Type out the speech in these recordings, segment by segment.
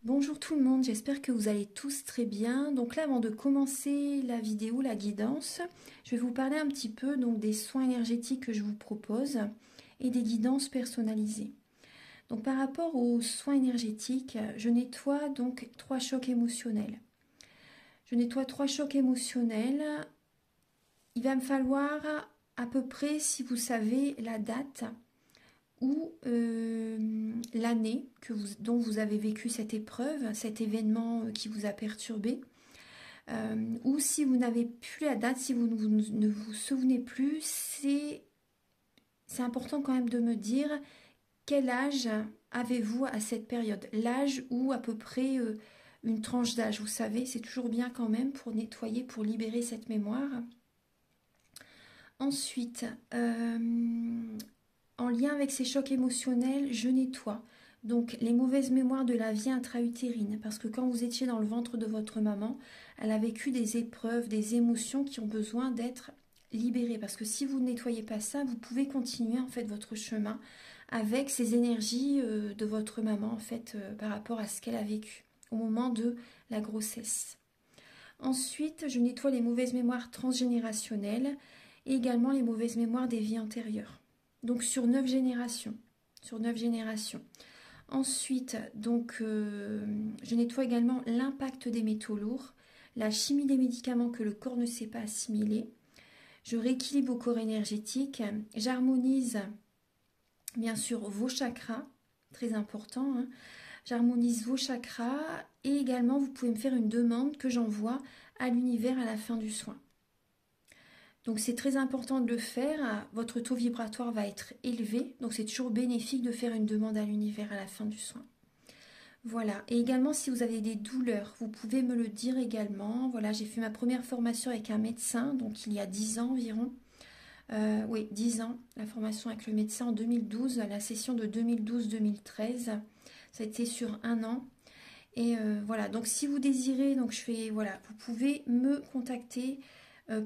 Bonjour tout le monde, j'espère que vous allez tous très bien. Donc là, avant de commencer la vidéo, la guidance, je vais vous parler un petit peu donc des soins énergétiques que je vous propose et des guidances personnalisées. Donc par rapport aux soins énergétiques, je nettoie donc 3 chocs émotionnels. Je nettoie 3 chocs émotionnels. Il va me falloir à peu près, si vous savez la date, ou l'année dont vous avez vécu cette épreuve, cet événement qui vous a perturbé, ou si vous n'avez plus la date, si vous ne vous souvenez plus, c'est important quand même de me dire quel âge avez-vous à cette période, l'âge ou à peu près une tranche d'âge, vous savez, c'est toujours bien quand même pour nettoyer, pour libérer cette mémoire. Ensuite, en lien avec ces chocs émotionnels, je nettoie donc les mauvaises mémoires de la vie intra-utérine, parce que quand vous étiez dans le ventre de votre maman, elle a vécu des épreuves, des émotions qui ont besoin d'être libérées, parce que si vous ne nettoyez pas ça, vous pouvez continuer en fait votre chemin avec ces énergies de votre maman en fait par rapport à ce qu'elle a vécu au moment de la grossesse. Ensuite, je nettoie les mauvaises mémoires transgénérationnelles et également les mauvaises mémoires des vies antérieures. Donc sur 9 générations. Sur 9 générations. Ensuite, donc, je nettoie également l'impact des métaux lourds, la chimie des médicaments que le corps ne sait pas assimiler. Je rééquilibre vos corps énergétiques. J'harmonise bien sûr vos chakras, très important. Hein. J'harmonise vos chakras et également vous pouvez me faire une demande que j'envoie à l'univers à la fin du soin. Donc c'est très important de le faire, votre taux vibratoire va être élevé, donc c'est toujours bénéfique de faire une demande à l'univers à la fin du soin. Voilà, et également si vous avez des douleurs, vous pouvez me le dire également. Voilà, j'ai fait ma première formation avec un médecin, donc il y a 10 ans environ. Oui, 10 ans, la formation avec le médecin en 2012, la session de 2012-2013, ça a été sur un an. Et voilà, donc si vous désirez, donc voilà, vous pouvez me contacter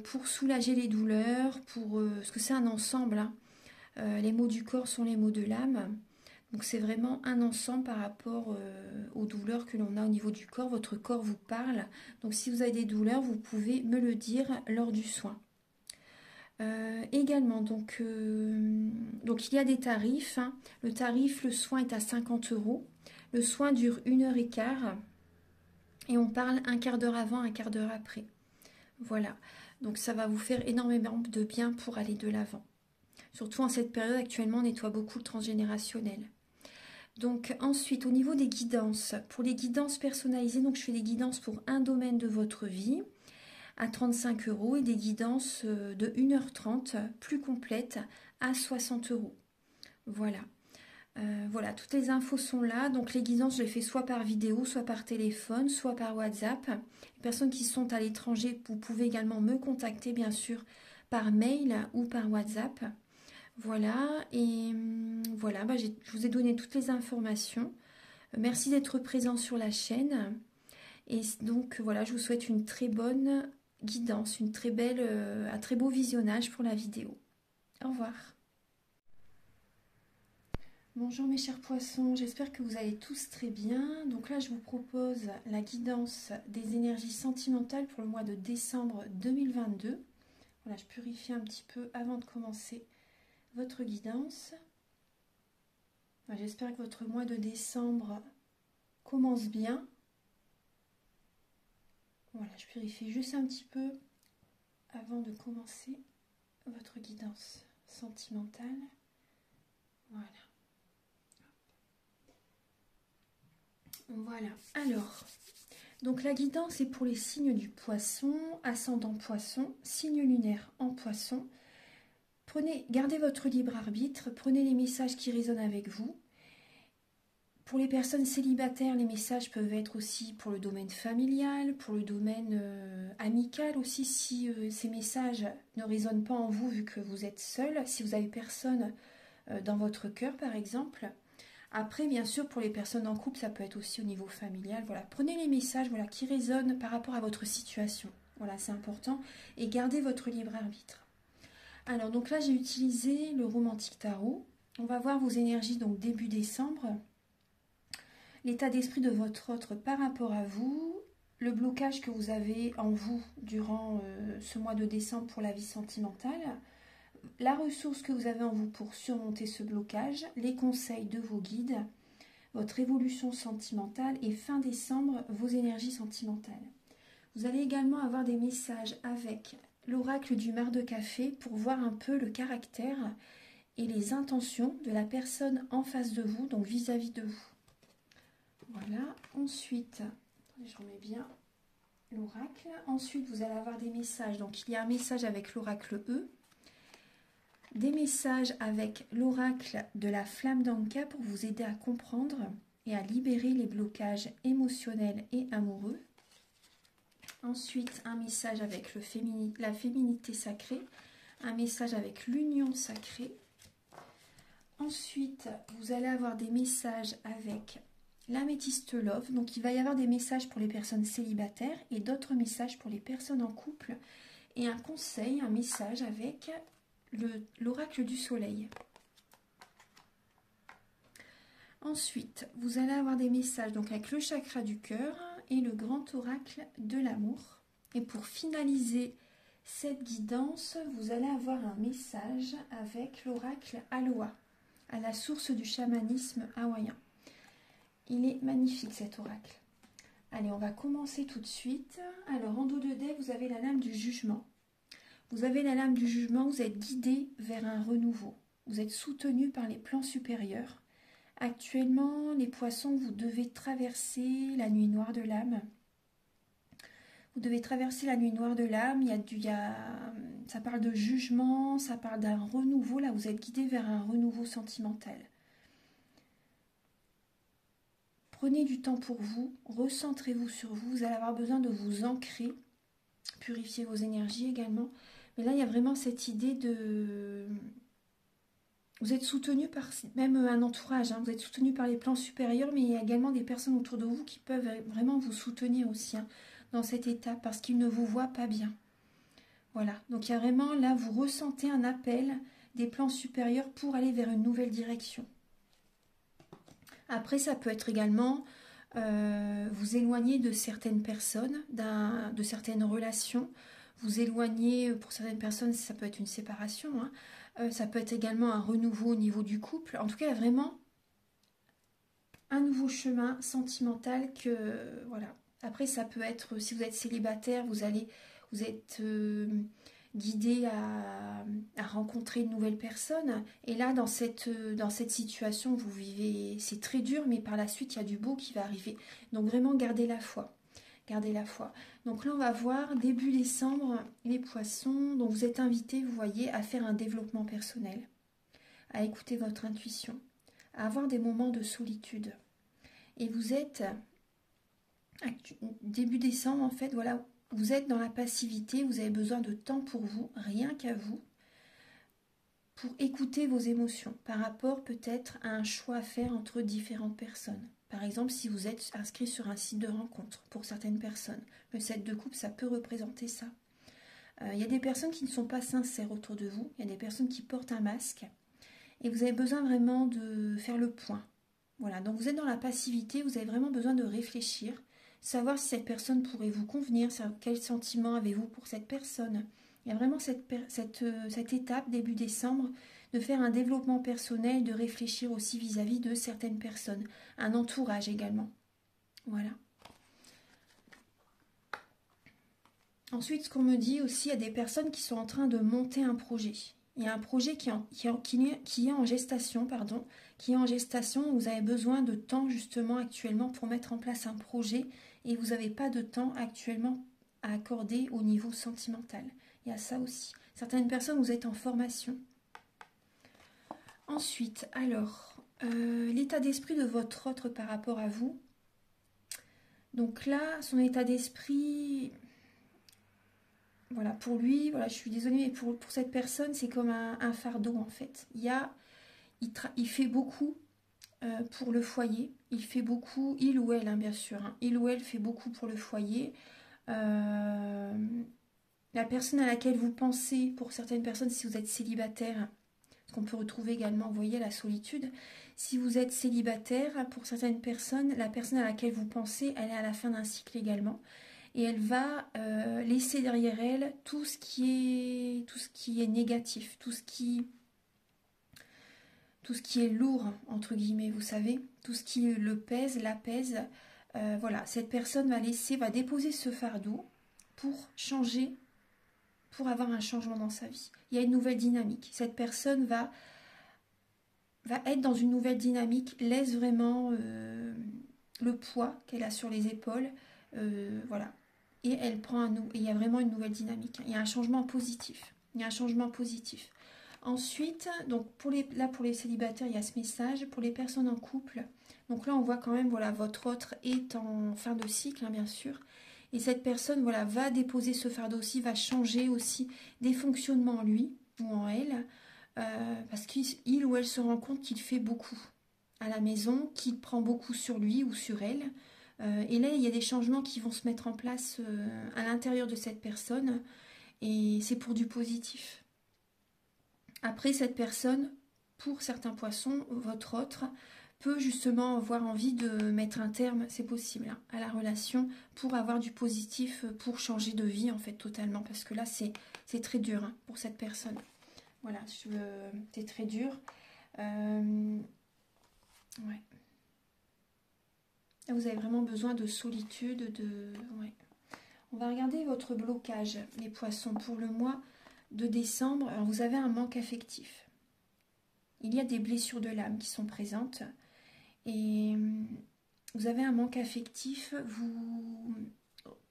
pour soulager les douleurs, parce que c'est un ensemble, hein. Les maux du corps sont les maux de l'âme. Donc c'est vraiment un ensemble par rapport aux douleurs que l'on a au niveau du corps. Votre corps vous parle. Donc si vous avez des douleurs, vous pouvez me le dire lors du soin. Également, donc il y a des tarifs. Hein. Le tarif, le soin est à 50 €. Le soin dure 1h15 et on parle un quart d'heure avant, un quart d'heure après. Voilà, donc ça va vous faire énormément de bien pour aller de l'avant. Surtout en cette période, actuellement, on nettoie beaucoup le transgénérationnel. Donc ensuite, au niveau des guidances, pour les guidances personnalisées, donc je fais des guidances pour un domaine de votre vie à 35 € et des guidances de 1h30 plus complètes à 60 €. Voilà. Voilà, toutes les infos sont là. Donc les guidances, je les fais soit par vidéo, soit par téléphone, soit par WhatsApp. Les personnes qui sont à l'étranger, vous pouvez également me contacter, bien sûr, par mail ou par WhatsApp. Voilà, et voilà, je vous ai donné toutes les informations. Merci d'être présent sur la chaîne. Et donc voilà, je vous souhaite une très bonne guidance, un très beau visionnage pour la vidéo. Au revoir. Bonjour mes chers poissons, j'espère que vous allez tous très bien. Donc là, je vous propose la guidance des énergies sentimentales pour le mois de décembre 2022. Voilà, je purifie un petit peu avant de commencer votre guidance. J'espère que votre mois de décembre commence bien. Voilà, je purifie juste un petit peu avant de commencer votre guidance sentimentale. Voilà. Voilà, alors, donc la guidance est pour les signes du poisson, ascendant poisson, signe lunaire en poisson. Gardez votre libre arbitre, prenez les messages qui résonnent avec vous. Pour les personnes célibataires, les messages peuvent être aussi pour le domaine familial, pour le domaine amical aussi, si ces messages ne résonnent pas en vous vu que vous êtes seul, si vous n'avez personne dans votre cœur par exemple. Après, bien sûr, pour les personnes en couple, ça peut être aussi au niveau familial. Voilà, prenez les messages qui résonnent par rapport à votre situation. Voilà, c'est important. Et gardez votre libre arbitre. Alors, donc là, j'ai utilisé le Romantique Tarot. On va voir vos énergies donc début décembre. l'état d'esprit de votre autre par rapport à vous, le blocage que vous avez en vous durant ce mois de décembre pour la vie sentimentale, la ressource que vous avez en vous pour surmonter ce blocage, les conseils de vos guides, votre évolution sentimentale et fin décembre, vos énergies sentimentales. Vous allez également avoir des messages avec l'oracle du mar de café pour voir un peu le caractère et les intentions de la personne en face de vous, donc vis-à-vis de vous. Voilà, ensuite, attendez, je remets bien l'oracle. Ensuite, vous allez avoir des messages. Donc, il y a un message avec l'oracle E, des messages avec l'oracle de la flamme d'Anka pour vous aider à comprendre et à libérer les blocages émotionnels et amoureux. Ensuite, un message avec la féminité sacrée, un message avec l'union sacrée. Ensuite, vous allez avoir des messages avec l'améthyste love. Donc, il va y avoir des messages pour les personnes célibataires et d'autres messages pour les personnes en couple. Et un conseil, un message avec l'oracle du soleil. Ensuite, vous allez avoir des messages donc avec le chakra du cœur et le grand oracle de l'amour. Et pour finaliser cette guidance, vous allez avoir un message avec l'oracle Aloha, à la source du chamanisme hawaïen. Il est magnifique cet oracle. Allez, on va commencer tout de suite. Alors, en dos de deck, vous avez la lame du jugement. Vous avez la lame du jugement, vous êtes guidé vers un renouveau. Vous êtes soutenu par les plans supérieurs. Actuellement, les poissons, vous devez traverser la nuit noire de l'âme. Vous devez traverser la nuit noire de l'âme. Ça parle de jugement, ça parle d'un renouveau. Là, vous êtes guidé vers un renouveau sentimental. Prenez du temps pour vous, recentrez-vous sur vous. Vous allez avoir besoin de vous ancrer, purifier vos énergies également. Mais là, il y a vraiment cette idée de... Vous êtes soutenu par même un entourage, hein. Vous êtes soutenu par les plans supérieurs, mais il y a également des personnes autour de vous qui peuvent vraiment vous soutenir aussi, hein, dans cette étape, parce qu'ils ne vous voient pas bien. Voilà, donc il y a vraiment, là, vous ressentez un appel des plans supérieurs pour aller vers une nouvelle direction. Après, ça peut être également vous éloigner de certaines personnes, de certaines relations, vous éloigner, pour certaines personnes, ça peut être une séparation, hein. Ça peut être également un renouveau au niveau du couple. En tout cas, il y a vraiment un nouveau chemin sentimental que, voilà. Après, ça peut être, si vous êtes célibataire, vous êtes guidé à rencontrer une nouvelle personne. Et là, dans cette situation, vous vivez, c'est très dur, mais par la suite, il y a du beau qui va arriver. Donc, vraiment, gardez la foi. Gardez la foi. Donc là, on va voir début décembre, les poissons. Donc vous êtes invités, vous voyez, à faire un développement personnel, à écouter votre intuition, à avoir des moments de solitude. Et vous êtes, début décembre, en fait, voilà, vous êtes dans la passivité, vous avez besoin de temps pour vous, rien qu'à vous, pour écouter vos émotions, par rapport peut-être à un choix à faire entre différentes personnes. Par exemple, si vous êtes inscrit sur un site de rencontre pour certaines personnes, le 7 de coupe, ça peut représenter ça. Il y a des personnes qui ne sont pas sincères autour de vous, il y a des personnes qui portent un masque, et vous avez besoin vraiment de faire le point. Voilà, donc vous êtes dans la passivité, vous avez vraiment besoin de réfléchir, savoir si cette personne pourrait vous convenir, quel sentiment avez-vous pour cette personne. Il y a vraiment cette étape, début décembre, de faire un développement personnel, de réfléchir aussi vis-à-vis de certaines personnes. Un entourage également. Voilà. Ensuite, ce qu'on me dit aussi, il y a des personnes qui sont en train de monter un projet. Il y a un projet qui est en gestation, pardon, qui est en gestation. Vous avez besoin de temps justement actuellement pour mettre en place un projet et vous n'avez pas de temps actuellement à accorder au niveau sentimental. Il y a ça aussi. Certaines personnes, vous êtes en formation. Ensuite, alors, l'état d'esprit de votre autre par rapport à vous. Donc là, son état d'esprit, voilà, pour lui, voilà, je suis désolée, mais pour cette personne, c'est comme un fardeau en fait. Il fait beaucoup pour le foyer. Il fait beaucoup, il ou elle, hein, bien sûr. Hein, il ou elle fait beaucoup pour le foyer. La personne à laquelle vous pensez, pour certaines personnes, si vous êtes célibataire, ce qu'on peut retrouver également, vous voyez, la solitude. Si vous êtes célibataire, pour certaines personnes, la personne à laquelle vous pensez, elle est à la fin d'un cycle également. Et elle va laisser derrière elle tout ce qui est négatif, tout ce qui est lourd, entre guillemets, vous savez, tout ce qui le pèse, l'apaise. Voilà, cette personne va déposer ce fardeau pour changer, pour avoir un changement dans sa vie. Il y a une nouvelle dynamique. Cette personne va être dans une nouvelle dynamique, laisse vraiment le poids qu'elle a sur les épaules, voilà. Et elle prend il y a vraiment une nouvelle dynamique. Il y a un changement positif. Il y a un changement positif. Ensuite, donc pour les célibataires, il y a ce message. Pour les personnes en couple, donc là on voit quand même, voilà, votre autre est en fin de cycle, hein, bien sûr. Et cette personne, voilà, va déposer ce fardeau aussi, va changer aussi des fonctionnements en lui ou en elle, parce qu'il ou elle se rend compte qu'il fait beaucoup à la maison, qu'il prend beaucoup sur lui ou sur elle. Et là, il y a des changements qui vont se mettre en place à l'intérieur de cette personne, et c'est pour du positif. Après, cette personne, pour certains poissons, votre autre, peut justement avoir envie de mettre un terme, c'est possible, hein, à la relation pour avoir du positif, pour changer de vie en fait totalement, parce que là c'est très dur, hein, pour cette personne. Voilà, c'est très dur. Ouais. Là, vous avez vraiment besoin de solitude, ouais. On va regarder votre blocage, les poissons, pour le mois de décembre. Alors, vous avez un manque affectif. Il y a des blessures de l'âme qui sont présentes. Et vous avez un manque affectif, vous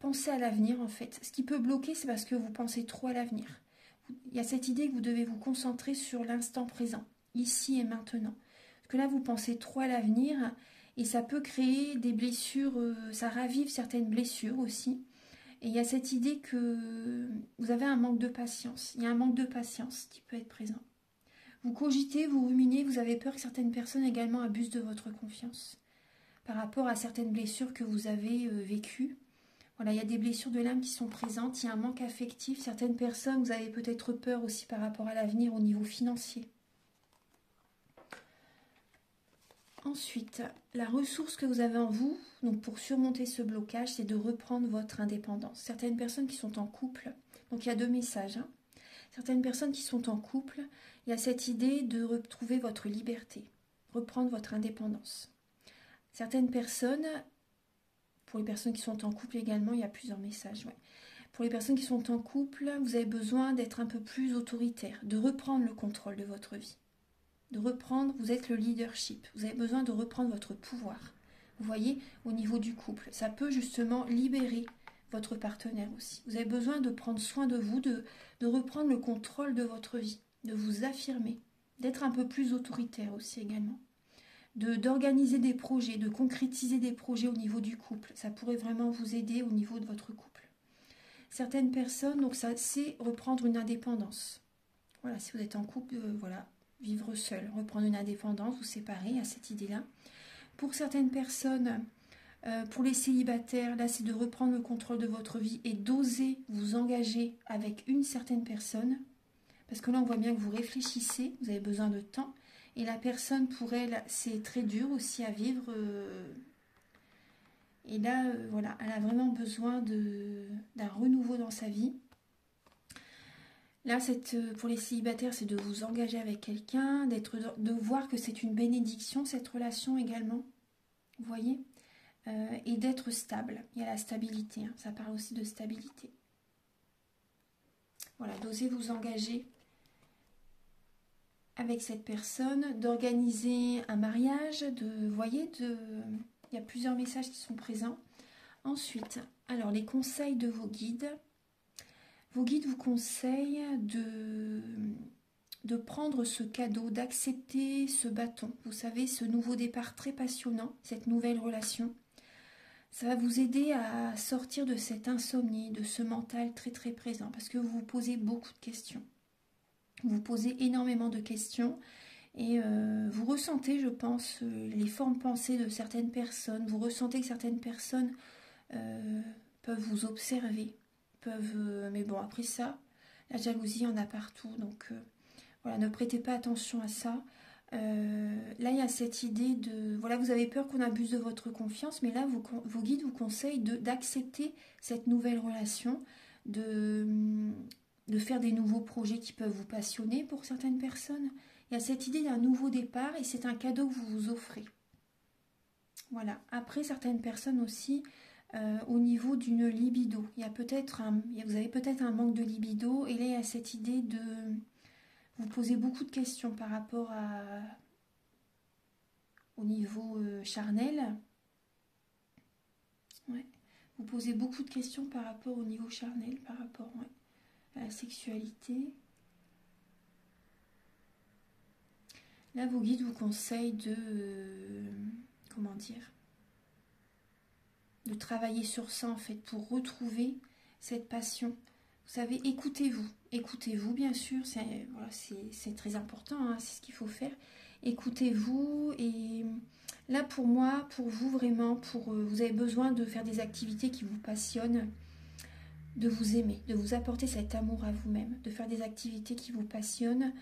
pensez à l'avenir en fait. Ce qui peut bloquer, c'est parce que vous pensez trop à l'avenir. Il y a cette idée que vous devez vous concentrer sur l'instant présent, ici et maintenant. Parce que là, vous pensez trop à l'avenir et ça peut créer des blessures, ça ravive certaines blessures aussi. Et il y a cette idée que vous avez un manque de patience. Il y a un manque de patience qui peut être présent. Vous cogitez, vous ruminez, vous avez peur que certaines personnes également abusent de votre confiance par rapport à certaines blessures que vous avez vécues. Voilà, il y a des blessures de l'âme qui sont présentes, il y a un manque affectif. Certaines personnes, vous avez peut-être peur aussi par rapport à l'avenir au niveau financier. Ensuite, la ressource que vous avez en vous, donc pour surmonter ce blocage, c'est de reprendre votre indépendance. Certaines personnes qui sont en couple, donc il y a deux messages, hein. Certaines personnes qui sont en couple, il y a cette idée de retrouver votre liberté, reprendre votre indépendance. Certaines personnes, pour les personnes qui sont en couple également, il y a plusieurs messages. Ouais. Pour les personnes qui sont en couple, vous avez besoin d'être un peu plus autoritaire, de reprendre le contrôle de votre vie. De reprendre, vous êtes le leadership, vous avez besoin de reprendre votre pouvoir. Vous voyez, au niveau du couple, ça peut justement libérer votre partenaire aussi. Vous avez besoin de prendre soin de vous, de reprendre le contrôle de votre vie, de vous affirmer, d'être un peu plus autoritaire aussi également. D'organiser des projets, de concrétiser des projets au niveau du couple. Ça pourrait vraiment vous aider au niveau de votre couple. Certaines personnes, donc ça, c'est reprendre une indépendance. Voilà, si vous êtes en couple, voilà, vivre seul, reprendre une indépendance, vous séparer à cette idée-là. Pour certaines personnes, pour les célibataires, là, c'est de reprendre le contrôle de votre vie et d'oser vous engager avec une certaine personne. Parce que là, on voit bien que vous réfléchissez, vous avez besoin de temps. Et la personne, pour elle, c'est très dur aussi à vivre. Et là, voilà, elle a vraiment besoin d'un renouveau dans sa vie. Là, pour les célibataires, c'est de vous engager avec quelqu'un, de voir que c'est une bénédiction, cette relation également. Vous voyez, et d'être stable. Il y a la stabilité, hein, ça parle aussi de stabilité. Voilà, d'oser vous engager avec cette personne, d'organiser un mariage, vous voyez, il y a plusieurs messages qui sont présents. Ensuite, alors les conseils de vos guides. Vos guides vous conseillent de prendre ce cadeau, d'accepter ce bâton. Vous savez, ce nouveau départ très passionnant, cette nouvelle relation. Ça va vous aider à sortir de cette insomnie, de ce mental très très présent, parce que vous vous posez beaucoup de questions. Vous posez énormément de questions et vous ressentez, je pense, les formes pensées de certaines personnes. Vous ressentez que certaines personnes peuvent vous observer, mais bon, après ça, la jalousie, il y en a partout. Donc Voilà, ne prêtez pas attention à ça. Là, il y a cette idée de... Voilà, vous avez peur qu'on abuse de votre confiance, mais là, vos guides vous conseillent d'accepter cette nouvelle relation, de faire des nouveaux projets qui peuvent vous passionner pour certaines personnes. Il y a cette idée d'un nouveau départ et c'est un cadeau que vous vous offrez. Voilà. Après, certaines personnes aussi, au niveau d'une libido, vous avez peut-être un manque de libido et là, il y a cette idée de... Vous posez beaucoup de questions par rapport au niveau charnel. Ouais. Vous posez beaucoup de questions par rapport au niveau charnel, par rapport à la sexualité. Là, vos guides vous conseillent de... comment dire, de travailler sur ça, en fait, pour retrouver cette passion. Vous savez, écoutez-vous. Écoutez-vous, bien sûr, c'est très important, hein, c'est ce qu'il faut faire. Écoutez-vous et là, pour moi, pour vous, vraiment, vous avez besoin de faire des activités qui vous passionnent, de vous aimer, de vous apporter cet amour à vous-même, de faire des activités qui vous passionnent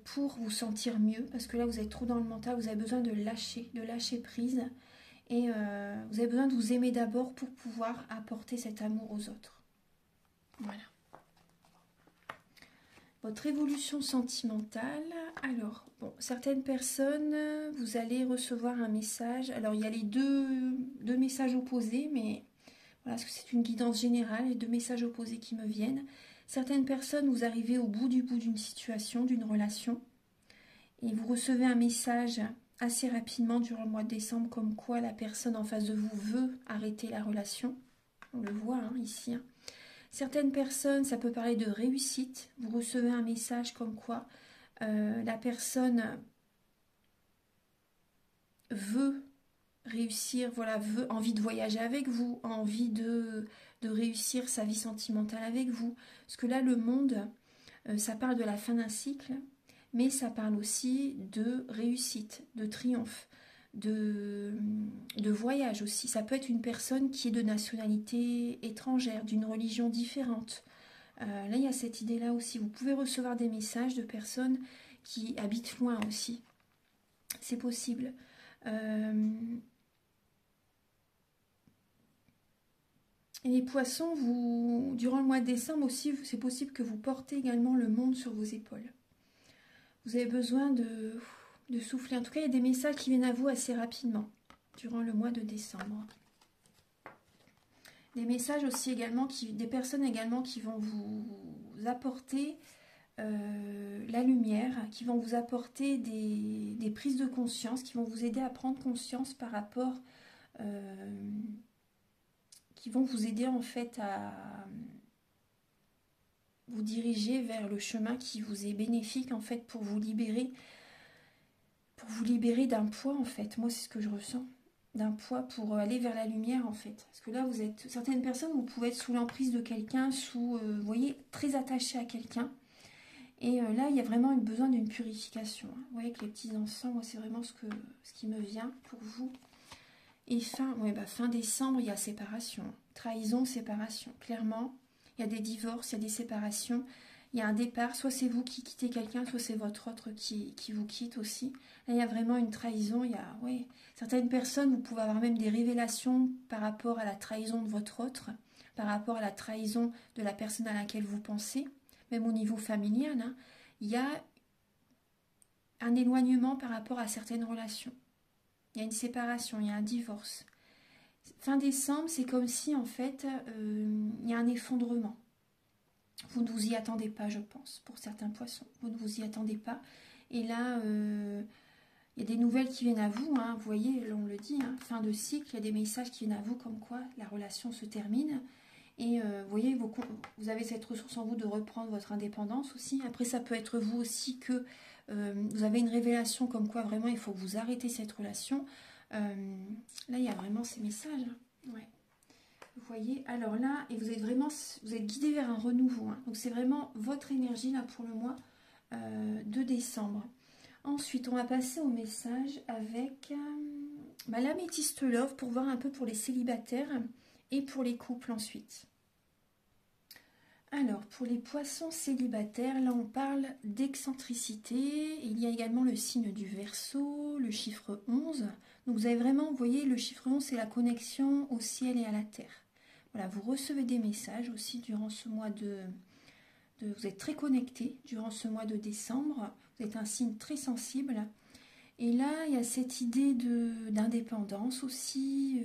pour vous sentir mieux, parce que là, vous êtes trop dans le mental, vous avez besoin de lâcher prise. Et vous avez besoin de vous aimer d'abord pour pouvoir apporter cet amour aux autres. Voilà. Votre évolution sentimentale. Alors, bon, certaines personnes, vous allez recevoir un message. Alors, il y a les deux messages opposés, mais voilà, parce que c'est une guidance générale, les deux messages opposés qui me viennent. Certaines personnes, vous arrivez au bout d'une situation, d'une relation, et vous recevez un message assez rapidement durant le mois de décembre, comme quoi la personne en face de vous veut arrêter la relation. On le voit hein, ici. Hein. Certaines personnes, ça peut parler de réussite. Vous recevez un message comme quoi la personne veut réussir, voilà, envie de voyager avec vous, envie de réussir sa vie sentimentale avec vous. Parce que là, le monde, ça parle de la fin d'un cycle, mais ça parle aussi de réussite, de triomphe, de voyage aussi. Ça peut être une personne qui est de nationalité étrangère, d'une religion différente. Là, il y a cette idée-là aussi. Vous pouvez recevoir des messages de personnes qui habitent loin aussi. C'est possible. Et les poissons, durant le mois de décembre aussi, c'est possible que vous portez également le monde sur vos épaules. Vous avez besoin de souffler. En tout cas, il y a des messages qui viennent à vous assez rapidement durant le mois de décembre. Des messages aussi également, des personnes également qui vont vous apporter la lumière, qui vont vous apporter des prises de conscience, qui vont vous aider à prendre conscience par rapport... qui vont vous aider en fait à vous diriger vers le chemin qui vous est bénéfique en fait pour vous libérer d'un poids en fait. Moi c'est ce que je ressens, d'un poids pour aller vers la lumière en fait. Parce que là certaines personnes vous pouvez être sous l'emprise de quelqu'un, vous voyez, très attaché à quelqu'un. Et là il y a vraiment besoin d'une purification. Hein. Vous voyez que les petits encens, moi c'est vraiment ce qui me vient pour vous. Et fin décembre, il y a séparation. Trahison, séparation. Clairement, il y a des divorces, il y a des séparations. Il y a un départ. Soit c'est vous qui quittez quelqu'un, soit c'est votre autre qui vous quitte aussi. Là, il y a vraiment une trahison. Certaines personnes, vous pouvez avoir même des révélations par rapport à la trahison de votre autre, par rapport à la trahison de la personne à laquelle vous pensez, même au niveau familial. Hein. Il y a un éloignement par rapport à certaines relations. Il y a une séparation, il y a un divorce. Fin décembre, c'est comme si, en fait, il y a un effondrement. Vous ne vous y attendez pas, je pense, pour certains poissons. Vous ne vous y attendez pas. Et là, il y a des nouvelles qui viennent à vous. Hein. Vous voyez, on le dit, hein, fin de cycle, il y a des messages qui viennent à vous comme quoi la relation se termine. Et vous voyez, vous avez cette ressource en vous de reprendre votre indépendance aussi. Après, ça peut être vous aussi que vous avez une révélation comme quoi vraiment il faut que vous arrêtez cette relation. Là, il y a vraiment ces messages. Ouais. Vous voyez, alors là, et vous êtes guidé vers un renouveau. Hein. Donc, c'est vraiment votre énergie là pour le mois de décembre. Ensuite, on va passer au message avec l'améthyste love pour voir un peu pour les célibataires et pour les couples ensuite. Alors, pour les poissons célibataires, là on parle d'excentricité. Il y a également le signe du Verseau, le chiffre 11. Donc vous avez vraiment, vous voyez, le chiffre 11, c'est la connexion au ciel et à la terre. Voilà, vous recevez des messages aussi durant ce mois vous êtes très connecté durant ce mois de décembre. Vous êtes un signe très sensible. Et là, il y a cette idée d'indépendance aussi,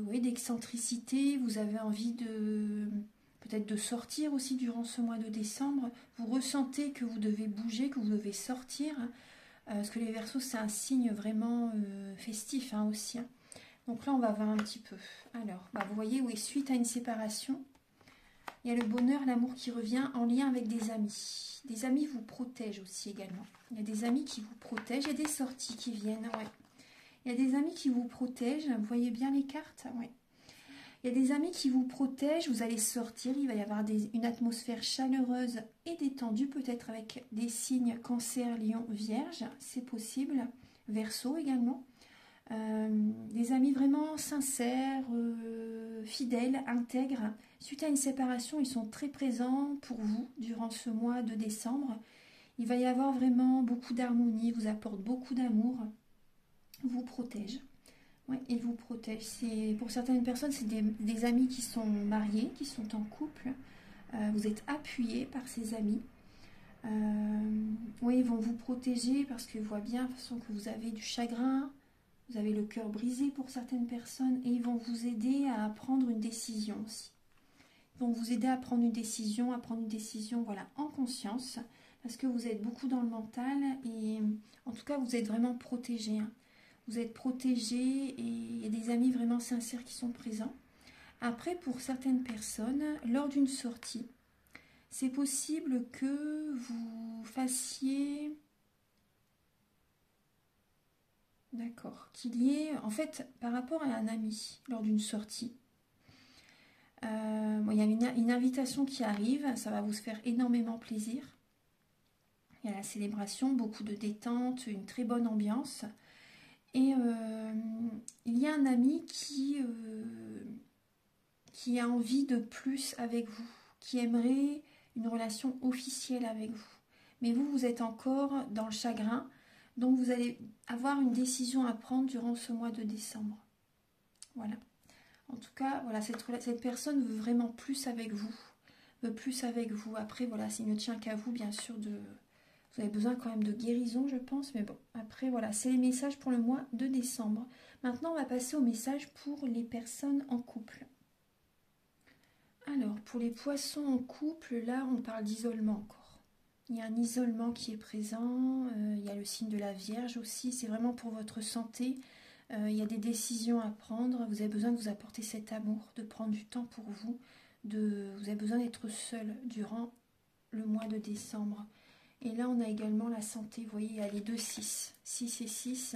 oui, d'excentricité. Vous avez envie peut-être de sortir aussi durant ce mois de décembre. Vous ressentez que vous devez bouger, que vous devez sortir. Parce que les Verseaux, c'est un signe vraiment festif hein, aussi. Hein. Donc là, on va voir un petit peu. Alors, bah, vous voyez, oui, suite à une séparation, il y a le bonheur, l'amour qui revient en lien avec des amis. Des amis vous protègent aussi également. Il y a des amis qui vous protègent. Il y a des sorties qui viennent. Ouais. Il y a des amis qui vous protègent. Vous voyez bien les cartes. Ouais. Il y a des amis qui vous protègent. Vous allez sortir. Il va y avoir une atmosphère chaleureuse et détendue. Peut-être avec des signes cancer, lion, vierge. C'est possible. Verseau également. Des amis vraiment sincères, fidèles, intègres. Suite à une séparation, ils sont très présents pour vous durant ce mois de décembre. Il va y avoir vraiment beaucoup d'harmonie, vous apportent beaucoup d'amour, vous protègent. Ouais, ils vous protègent. Pour certaines personnes, c'est des amis qui sont mariés, qui sont en couple. Vous êtes appuyés par ces amis. Oui, ils vont vous protéger parce qu'ils voient bien de toute façon que vous avez du chagrin. Vous avez le cœur brisé pour certaines personnes et ils vont vous aider à prendre une décision aussi. Ils vont vous aider à prendre une décision, voilà, en conscience, parce que vous êtes beaucoup dans le mental et en tout cas vous êtes vraiment protégé. Hein. Vous êtes protégé et il y a des amis vraiment sincères qui sont présents. Après, pour certaines personnes, lors d'une sortie, c'est possible que vous fassiez... D'accord. Qu'il y ait, en fait, par rapport à un ami, lors d'une sortie, il y a une invitation qui arrive, ça va vous faire énormément plaisir. Il y a la célébration, beaucoup de détente, une très bonne ambiance. Et il y a un ami qui a envie de plus avec vous, qui aimerait une relation officielle avec vous. Mais vous êtes encore dans le chagrin. Donc vous allez avoir une décision à prendre durant ce mois de décembre. Voilà. En tout cas, voilà, cette personne veut vraiment plus avec vous. Veut plus avec vous. Après, voilà, s'il ne tient qu'à vous, bien sûr, vous avez besoin quand même de guérison, je pense. Mais bon, après, voilà, c'est les messages pour le mois de décembre. Maintenant, on va passer aux messages pour les personnes en couple. Alors, pour les poissons en couple, là, on parle d'isolement encore. Il y a un isolement qui est présent, il y a le signe de la Vierge aussi, c'est vraiment pour votre santé. Il y a des décisions à prendre, vous avez besoin de vous apporter cet amour, de prendre du temps pour vous. Vous avez besoin d'être seul durant le mois de décembre. Et là, on a également la santé, vous voyez, il y a les deux 6, 6 et 6.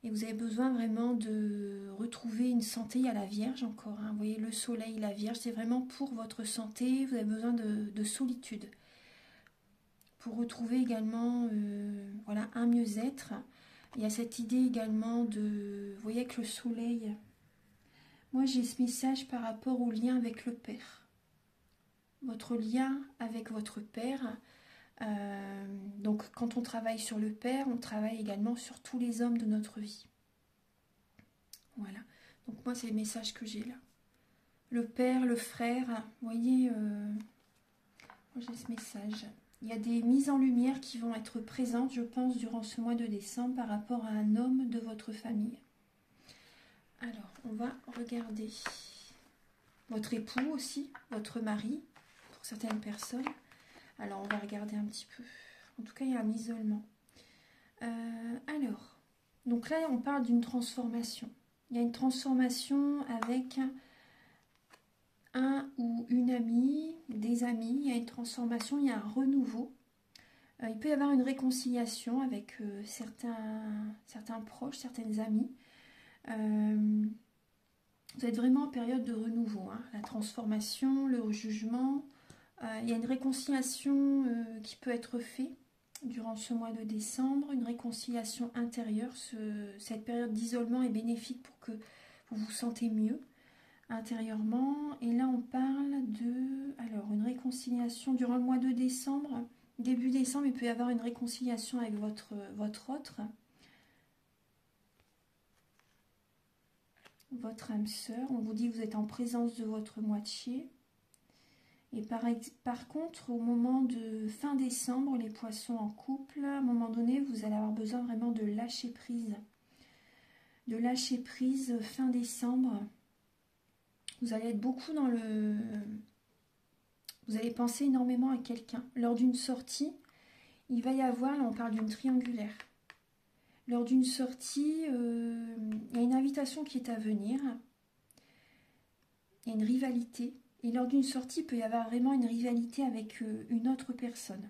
Et vous avez besoin vraiment de retrouver une santé, il y a la Vierge encore. Hein, vous voyez, le soleil, la Vierge, c'est vraiment pour votre santé, vous avez besoin de solitude. Pour retrouver également voilà, un mieux-être. Il y a cette idée également vous voyez avec le soleil, moi j'ai ce message par rapport au lien avec le Père. Votre lien avec votre Père. Donc quand on travaille sur le Père, on travaille également sur tous les hommes de notre vie. Voilà. Donc moi c'est le message que j'ai là. Le Père, le frère, vous voyez, moi j'ai ce message. Il y a des mises en lumière qui vont être présentes, je pense, durant ce mois de décembre par rapport à un homme de votre famille. Alors, on va regarder votre époux aussi, votre mari, pour certaines personnes. Alors, on va regarder un petit peu. En tout cas, il y a un isolement. Alors, donc là, on parle d'une transformation. Il y a une transformation avec un ou une amie, des amis, il y a une transformation, il y a un renouveau. Il peut y avoir une réconciliation avec certains proches, certaines amies. Vous êtes vraiment en période de renouveau, hein. La transformation, le jugement. Il y a une réconciliation qui peut être faite durant ce mois de décembre, une réconciliation intérieure. Cette période d'isolement est bénéfique pour que vous vous sentez mieux. intérieurement. Et là, on parle de, alors, une réconciliation durant le mois de décembre. Début décembre, il peut y avoir une réconciliation avec votre autre, votre âme sœur. On vous dit que vous êtes en présence de votre moitié. Et par contre, au moment de fin décembre, les poissons en couple, à un moment donné, vous allez avoir besoin vraiment de lâcher prise. De lâcher prise fin décembre. Vous allez être beaucoup dans le... Vous allez penser énormément à quelqu'un. Lors d'une sortie, il va y avoir, là on parle d'une triangulaire. Lors d'une sortie, il y a une invitation qui est à venir. Il y a une rivalité. Et lors d'une sortie, il peut y avoir vraiment une rivalité avec une autre personne.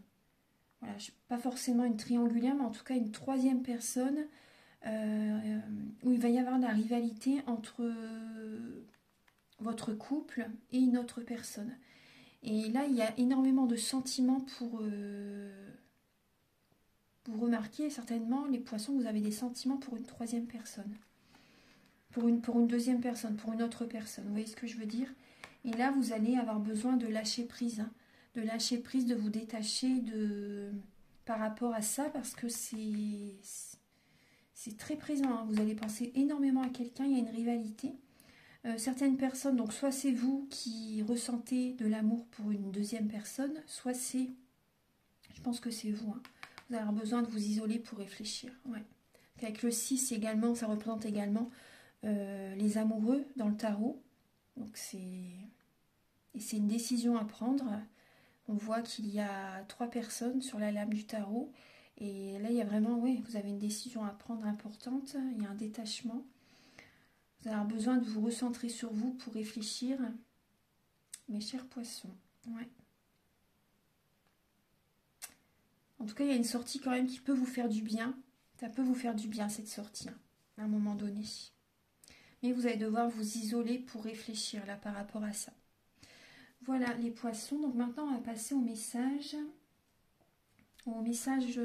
Voilà, pas forcément une triangulaire, mais en tout cas une troisième personne où il va y avoir de la rivalité entre votre couple et une autre personne. Et là, il y a énormément de sentiments pour... vous remarquez certainement, les poissons, vous avez des sentiments pour une troisième personne. Pour une deuxième personne, pour une autre personne. Vous voyez ce que je veux dire? Et là, vous allez avoir besoin de lâcher prise. Hein, de lâcher prise, de vous détacher par rapport à ça, parce que c'est très présent. Hein. Vous allez penser énormément à quelqu'un, il y a une rivalité. Certaines personnes, donc soit c'est vous qui ressentez de l'amour pour une deuxième personne, soit c'est, je pense que c'est vous. Hein. Vous allez avoir besoin de vous isoler pour réfléchir. Ouais. Avec le 6 également, ça représente également les amoureux dans le tarot. Donc c'est une décision à prendre. On voit qu'il y a 3 personnes sur la lame du tarot. Et là, il y a vraiment, oui, vous avez une décision à prendre importante. Il y a un détachement. Vous allez avoir besoin de vous recentrer sur vous pour réfléchir. Mes chers poissons. Ouais. En tout cas, il y a une sortie quand même qui peut vous faire du bien. Ça peut vous faire du bien, cette sortie, hein, à un moment donné. Mais vous allez devoir vous isoler pour réfléchir là par rapport à ça. Voilà les poissons. Donc maintenant, on va passer au message. Au message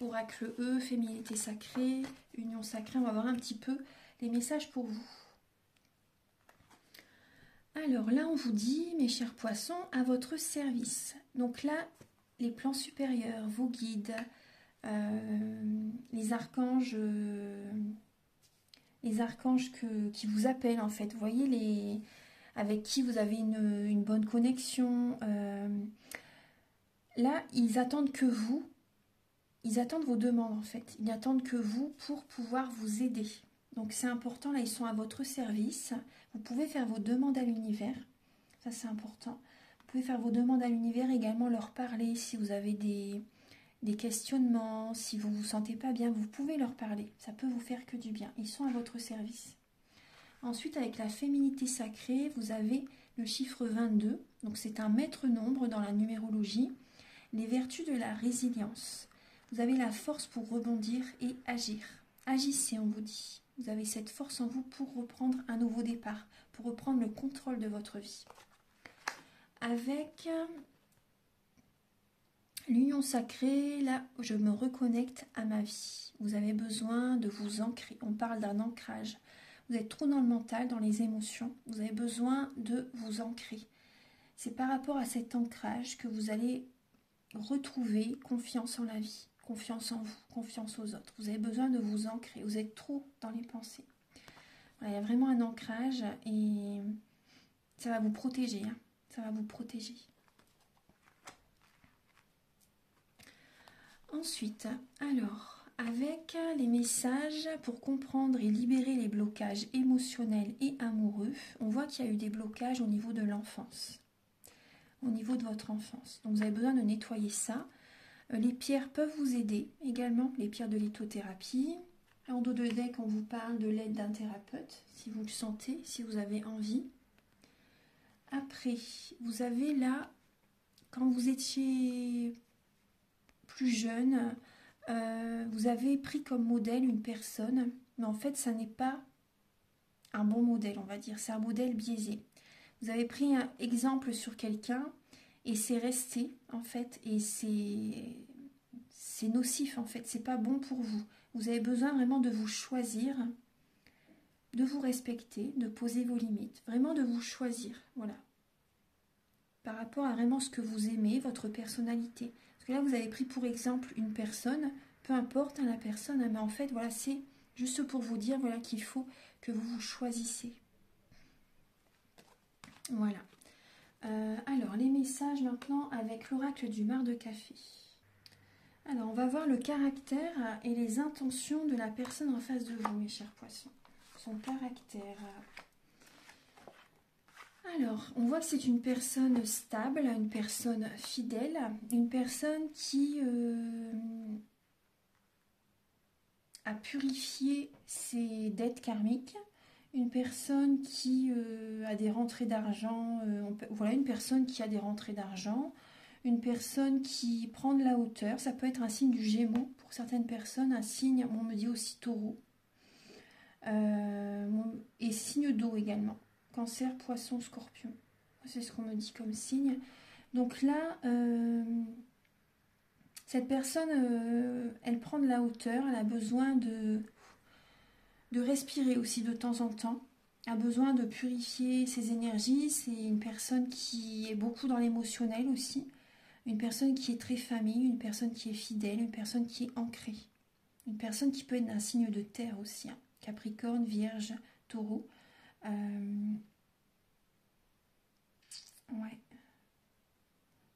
oracle E, féminité sacrée, union sacrée. On va voir un petit peu les messages pour vous. Alors là, on vous dit, mes chers poissons, à votre service. Donc là, les plans supérieurs, vos guides, les archanges qui vous appellent en fait. Vous voyez, avec qui vous avez une bonne connexion. Là, ils attendent que vous. Ils attendent vos demandes en fait. Ils attendent que vous pour pouvoir vous aider. Donc c'est important, là ils sont à votre service. Vous pouvez faire vos demandes à l'univers. Ça c'est important. Vous pouvez faire vos demandes à l'univers, également leur parler si vous avez des questionnements, si vous ne vous sentez pas bien, vous pouvez leur parler. Ça peut vous faire que du bien. Ils sont à votre service. Ensuite, avec la féminité sacrée, vous avez le chiffre 22. Donc c'est un maître nombre dans la numérologie. Les vertus de la résilience. Vous avez la force pour rebondir et agir. Agissez, on vous dit. Vous avez cette force en vous pour reprendre un nouveau départ, pour reprendre le contrôle de votre vie. Avec l'union sacrée, là, je me reconnecte à ma vie. Vous avez besoin de vous ancrer. On parle d'un ancrage. Vous êtes trop dans le mental, dans les émotions. Vous avez besoin de vous ancrer. C'est par rapport à cet ancrage que vous allez retrouver confiance en la vie. Confiance en vous, confiance aux autres. Vous avez besoin de vous ancrer. Vous êtes trop dans les pensées. Voilà, il y a vraiment un ancrage et ça va vous protéger. Hein. Ça va vous protéger. Ensuite, alors, avec les messages pour comprendre et libérer les blocages émotionnels et amoureux, on voit qu'il y a eu des blocages au niveau de l'enfance. Au niveau de votre enfance. Donc vous avez besoin de nettoyer ça. Les pierres peuvent vous aider également, les pierres de lithothérapie. En dos de deck, on vous parle de l'aide d'un thérapeute, si vous le sentez, si vous avez envie. Après, vous avez là, quand vous étiez plus jeune, vous avez pris comme modèle une personne, mais en fait, ça n'est pas un bon modèle, on va dire. C'est un modèle biaisé. Vous avez pris un exemple sur quelqu'un et c'est resté, en fait, et c'est nocif, en fait. C'est pas bon pour vous. Vous avez besoin vraiment de vous choisir de vous respecter, de poser vos limites, vraiment de vous choisir, voilà. Par rapport à vraiment ce que vous aimez, votre personnalité. Parce que là, vous avez pris pour exemple une personne, peu importe hein, la personne, hein, mais en fait, voilà, c'est juste pour vous dire voilà, qu'il faut que vous vous choisissez. Voilà. Alors, les messages maintenant avec l'oracle du mar de café. Alors, on va voir le caractère et les intentions de la personne en face de vous, mes chers poissons. Son caractère. Alors, on voit que c'est une personne stable, une personne fidèle, une personne qui a purifié ses dettes karmiques, une personne qui a des rentrées d'argent, voilà, une personne qui a des rentrées d'argent, une personne qui prend de la hauteur, ça peut être un signe du Gémeaux pour certaines personnes, un signe, on me dit aussi Taureau, et signe d'eau également, Cancer, Poisson, Scorpion, c'est ce qu'on me dit comme signe. Donc là, cette personne, elle prend de la hauteur, elle a besoin de respirer aussi de temps en temps, a besoin de purifier ses énergies. C'est une personne qui est beaucoup dans l'émotionnel aussi, une personne qui est très famille, une personne qui est fidèle, une personne qui est ancrée, une personne qui peut être un signe de terre aussi, hein. Capricorne, Vierge, Taureau. Ouais.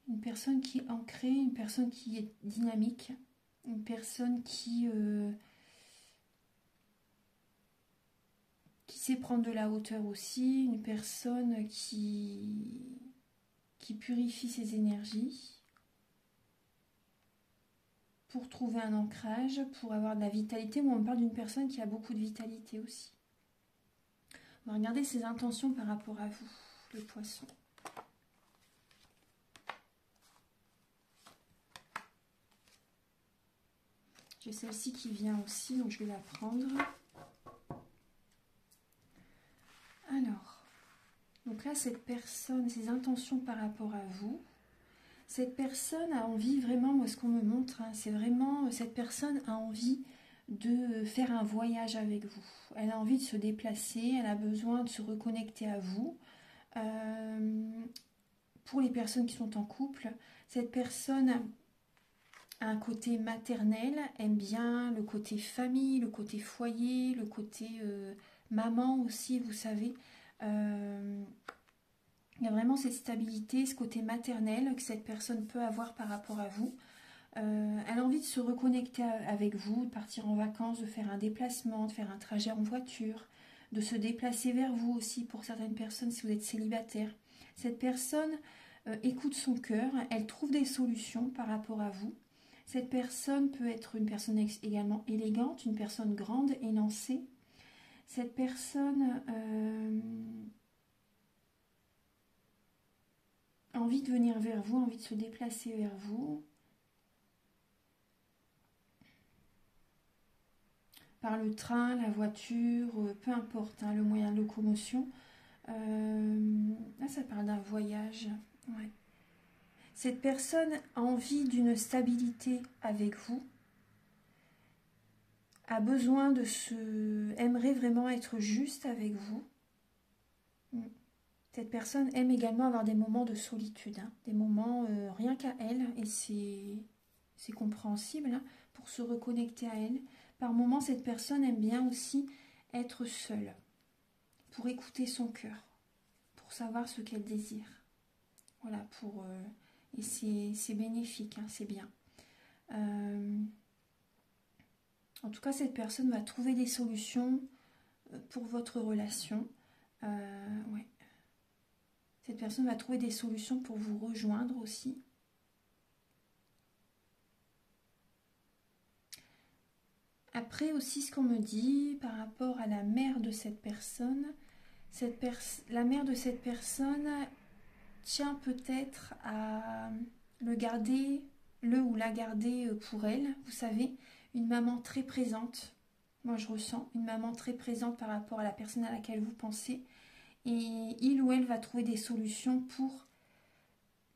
Une personne qui est ancrée, une personne qui est dynamique, une personne qui sait prendre de la hauteur aussi, une personne qui purifie ses énergies pour trouver un ancrage, pour avoir de la vitalité. Moi, on me parle d'une personne qui a beaucoup de vitalité aussi. On va regarder ses intentions par rapport à vous, les poissons. J'ai celle-ci qui vient aussi, donc je vais la prendre. Alors, donc là, cette personne, ses intentions par rapport à vous. Cette personne a envie, vraiment, moi ce qu'on me montre, hein, c'est vraiment, cette personne a envie de faire un voyage avec vous. Elle a envie de se déplacer, elle a besoin de se reconnecter à vous. Pour les personnes qui sont en couple, cette personne a un côté maternel, aime bien le côté famille, le côté foyer, le côté maman aussi, vous savez. Il y a vraiment cette stabilité, ce côté maternel que cette personne peut avoir par rapport à vous. Elle a envie de se reconnecter avec vous, de partir en vacances, de faire un déplacement, de faire un trajet en voiture, de se déplacer vers vous aussi pour certaines personnes si vous êtes célibataire. Cette personne écoute son cœur, elle trouve des solutions par rapport à vous. Cette personne peut être une personne également élégante, une personne grande, élancée. Cette personne a envie de venir vers vous, envie de se déplacer vers vous. Par le train, la voiture, peu importe, hein, le moyen de locomotion. Là, ça parle d'un voyage. Ouais. Cette personne a envie d'une stabilité avec vous, a besoin de aimerait vraiment être juste avec vous. Cette personne aime également avoir des moments de solitude, hein, des moments rien qu'à elle, et c'est compréhensible, hein, pour se reconnecter à elle. Par moments, cette personne aime bien aussi être seule, pour écouter son cœur, pour savoir ce qu'elle désire. Voilà, et c'est bénéfique, hein, c'est bien. En tout cas, cette personne va trouver des solutions pour votre relation. Ouais. Cette personne va trouver des solutions pour vous rejoindre aussi. Après aussi, ce qu'on me dit par rapport à la mère de cette personne, la mère de cette personne tient peut-être à le ou la garder pour elle. Vous savez, une maman très présente. Moi, je ressens une maman très présente par rapport à la personne à laquelle vous pensez. Et il ou elle va trouver des solutions pour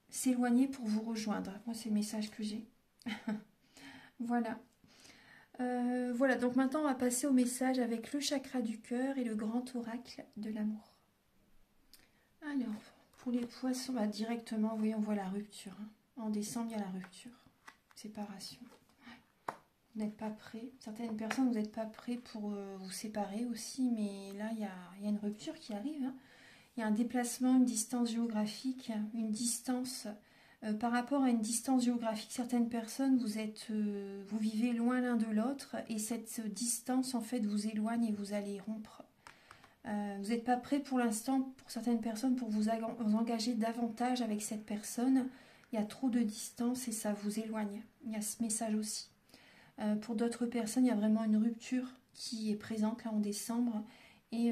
s'éloigner, pour vous rejoindre. Moi, c'est le message que j'ai. Voilà. Voilà, donc maintenant on va passer au message avec le chakra du cœur et le grand oracle de l'amour. Alors, pour les poissons, bah, directement, oui, on voit la rupture. Hein. En décembre, il y a la rupture. Séparation. Ouais. Vous n'êtes pas prêts. Certaines personnes, vous n'êtes pas prêts pour vous séparer aussi, mais là, il y a une rupture qui arrive. Hein. Il y a un déplacement, une distance géographique, une distance... par rapport à une distance géographique, certaines personnes, vous vivez loin l'un de l'autre et cette distance, en fait, vous éloigne et vous allez rompre. Vous n'êtes pas prêt pour l'instant, pour certaines personnes, pour vous engager davantage avec cette personne. Il y a trop de distance et ça vous éloigne. Il y a ce message aussi. Pour d'autres personnes, il y a vraiment une rupture qui est présente là en décembre. Et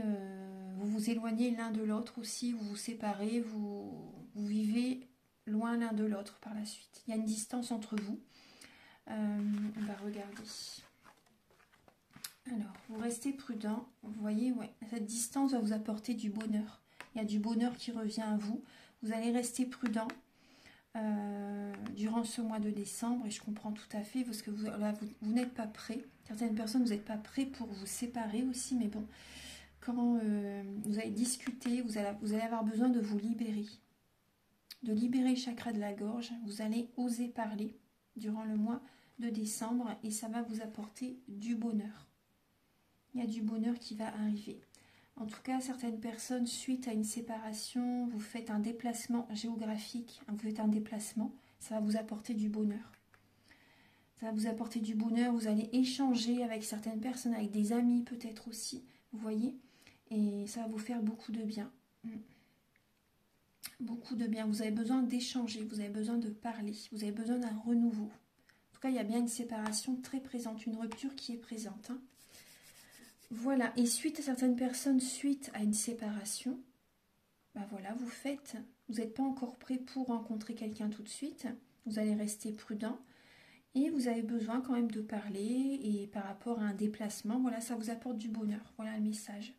vous vous éloignez l'un de l'autre aussi, vous vous séparez, vous vivez loin l'un de l'autre par la suite. Il y a une distance entre vous. On va regarder. Alors, vous restez prudent. Vous voyez, ouais, cette distance va vous apporter du bonheur. Il y a du bonheur qui revient à vous. Vous allez rester prudent durant ce mois de décembre. Et je comprends tout à fait parce que vous n'êtes pas prêts. Certaines personnes, vous n'êtes pas prêts pour vous séparer aussi. Mais bon, quand vous allez discuter, vous allez avoir besoin de vous libérer. De libérer le chakra de la gorge. Vous allez oser parler durant le mois de décembre. Et ça va vous apporter du bonheur. Il y a du bonheur qui va arriver. En tout cas, certaines personnes, suite à une séparation, vous faites un déplacement géographique, vous faites un déplacement, ça va vous apporter du bonheur. Ça va vous apporter du bonheur, vous allez échanger avec certaines personnes, avec des amis peut-être aussi, vous voyez, et ça va vous faire beaucoup de bien. Beaucoup de bien. Vous avez besoin d'échanger, vous avez besoin de parler, vous avez besoin d'un renouveau. En tout cas, il y a bien une séparation très présente, une rupture qui est présente, hein. Voilà, et suite à certaines personnes, suite à une séparation, bah voilà, vous n'êtes pas encore prêt pour rencontrer quelqu'un tout de suite, vous allez rester prudent, et vous avez besoin quand même de parler, et par rapport à un déplacement, voilà, ça vous apporte du bonheur, voilà le message.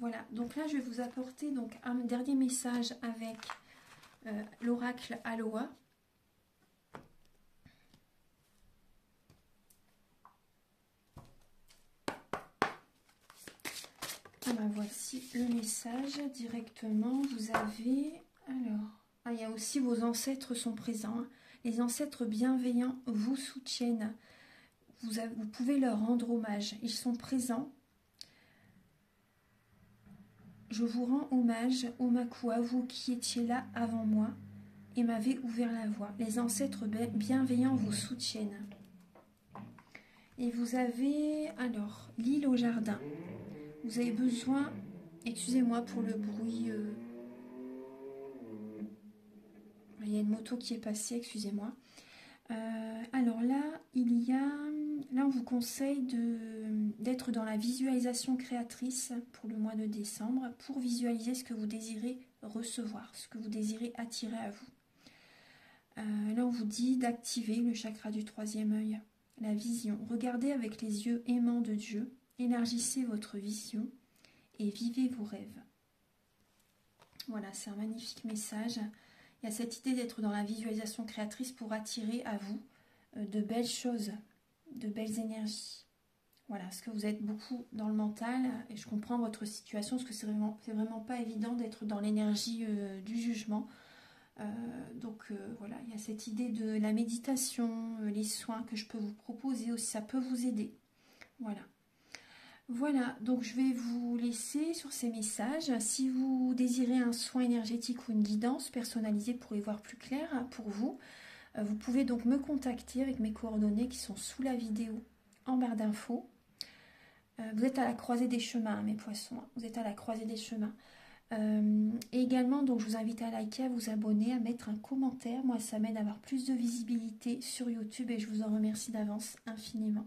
Voilà, donc là je vais vous apporter donc un dernier message avec l'oracle Aloha. Ah ben voici le message directement. Vous avez... Alors... il y a aussi vos ancêtres sont présents. Hein. Les ancêtres bienveillants vous soutiennent. Vous pouvez leur rendre hommage. Ils sont présents. Je vous rends hommage, Omakua, vous qui étiez là avant moi et m'avez ouvert la voie. Les ancêtres bienveillants vous soutiennent. Et vous avez... Alors, l'île au jardin. Vous avez besoin, excusez-moi pour le bruit, il y a une moto qui est passée, excusez-moi. Alors là, là on vous conseille d'être dans la visualisation créatrice pour le mois de décembre, pour visualiser ce que vous désirez recevoir, ce que vous désirez attirer à vous. Là on vous dit d'activer le chakra du troisième œil, la vision. Regardez avec les yeux aimants de Dieu. Élargissez votre vision et vivez vos rêves. Voilà, c'est un magnifique message. Il y a cette idée d'être dans la visualisation créatrice pour attirer à vous de belles choses, de belles énergies. Voilà, parce que vous êtes beaucoup dans le mental et je comprends votre situation parce que c'est vraiment pas évident d'être dans l'énergie du jugement. Donc voilà, il y a cette idée de la méditation, les soins que je peux vous proposer aussi, ça peut vous aider. Voilà. Voilà, donc je vais vous laisser sur ces messages. Si vous désirez un soin énergétique ou une guidance personnalisée pour y voir plus clair pour vous, vous pouvez donc me contacter avec mes coordonnées qui sont sous la vidéo en barre d'infos. Vous êtes à la croisée des chemins, mes poissons, vous êtes à la croisée des chemins. Et également, donc, je vous invite à liker, à vous abonner, à mettre un commentaire. Moi, ça m'aide à avoir plus de visibilité sur YouTube et je vous en remercie d'avance infiniment.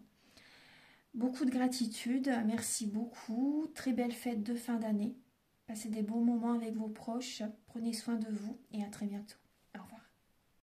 Beaucoup de gratitude, merci beaucoup, très belle fête de fin d'année. Passez des bons moments avec vos proches, prenez soin de vous et à très bientôt.